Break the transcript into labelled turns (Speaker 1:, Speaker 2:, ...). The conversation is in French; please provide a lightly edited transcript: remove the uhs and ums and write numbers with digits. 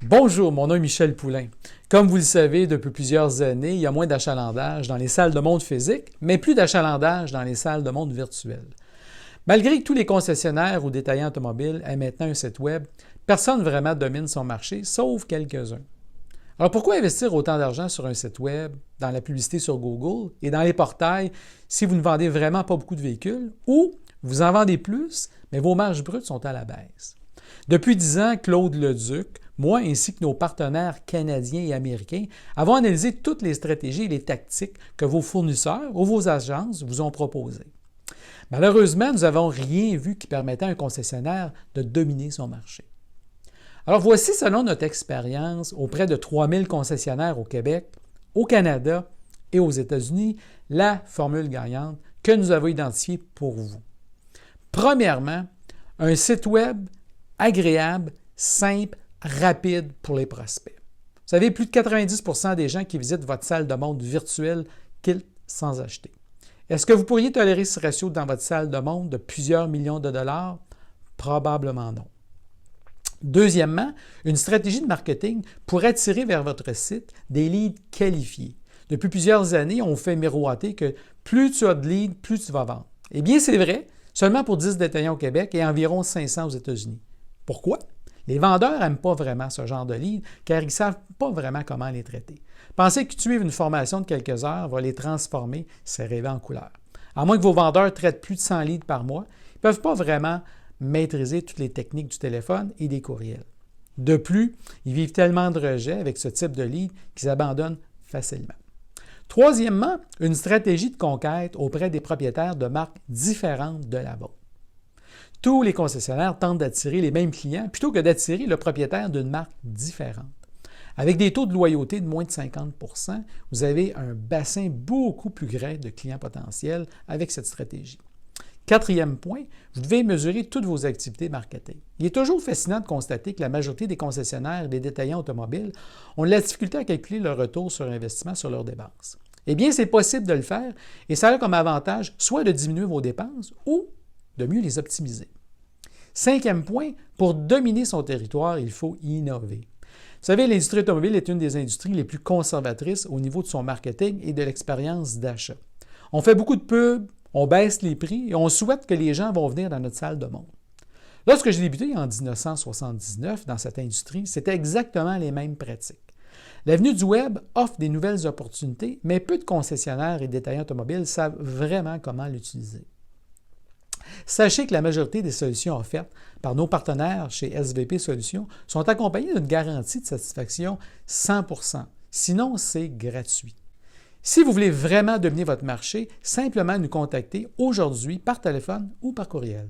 Speaker 1: Bonjour, mon nom est Michel Poulain. Comme vous le savez, depuis plusieurs années, il y a moins d'achalandage dans les salles de monde physique, mais plus d'achalandage dans les salles de monde virtuel. Malgré que tous les concessionnaires ou détaillants automobiles aient maintenant un site Web, personne vraiment domine son marché, sauf quelques-uns. Alors pourquoi investir autant d'argent sur un site Web, dans la publicité sur Google et dans les portails si vous ne vendez vraiment pas beaucoup de véhicules ou vous en vendez plus, mais vos marges brutes sont à la baisse? Depuis 10 ans, Claude Leduc, moi ainsi que nos partenaires canadiens et américains avons analysé toutes les stratégies et les tactiques que vos fournisseurs ou vos agences vous ont proposées. Malheureusement, nous n'avons rien vu qui permettait à un concessionnaire de dominer son marché. Alors voici, selon notre expérience auprès de 3000 concessionnaires au Québec, au Canada et aux États-Unis, la formule gagnante que nous avons identifiée pour vous. Premièrement, un site Web agréable, simple, rapide pour les prospects. Vous savez, plus de 90% des gens qui visitent votre salle de monde virtuelle quittent sans acheter. Est-ce que vous pourriez tolérer ce ratio dans votre salle de monde de plusieurs millions de dollars? Probablement non. Deuxièmement, une stratégie de marketing pour attirer vers votre site des leads qualifiés. Depuis plusieurs années, on fait miroiter que plus tu as de leads, plus tu vas vendre. Eh bien, c'est vrai, seulement pour 10 détaillants au Québec et environ 500 aux États-Unis. Pourquoi? Les vendeurs n'aiment pas vraiment ce genre de leads car ils ne savent pas vraiment comment les traiter. Pensez que suivre une formation de quelques heures va les transformer, c'est rêver en couleur. À moins que vos vendeurs traitent plus de 100 leads par mois, ils ne peuvent pas vraiment maîtriser toutes les techniques du téléphone et des courriels. De plus, ils vivent tellement de rejets avec ce type de lead qu'ils abandonnent facilement. Troisièmement, une stratégie de conquête auprès des propriétaires de marques différentes de la vôtre. Tous les concessionnaires tentent d'attirer les mêmes clients plutôt que d'attirer le propriétaire d'une marque différente. Avec des taux de loyauté de moins de 50 %, vous avez un bassin beaucoup plus grand de clients potentiels avec cette stratégie. Quatrième point, vous devez mesurer toutes vos activités marketing. Il est toujours fascinant de constater que la majorité des concessionnaires et des détaillants automobiles ont de la difficulté à calculer leur retour sur investissement sur leurs dépenses. Eh bien, c'est possible de le faire et ça a comme avantage soit de diminuer vos dépenses ou de mieux les optimiser. Cinquième point, pour dominer son territoire, il faut innover. Vous savez, l'industrie automobile est une des industries les plus conservatrices au niveau de son marketing et de l'expérience d'achat. On fait beaucoup de pubs, on baisse les prix et on souhaite que les gens vont venir dans notre salle de monde. Lorsque j'ai débuté en 1979 dans cette industrie, c'était exactement les mêmes pratiques. L'avenue du Web offre des nouvelles opportunités, mais peu de concessionnaires et détaillants automobiles savent vraiment comment l'utiliser. Sachez que la majorité des solutions offertes par nos partenaires chez SVP Solutions sont accompagnées d'une garantie de satisfaction 100 %. Sinon, c'est gratuit. Si vous voulez vraiment dominer votre marché, simplement nous contacter aujourd'hui par téléphone ou par courriel.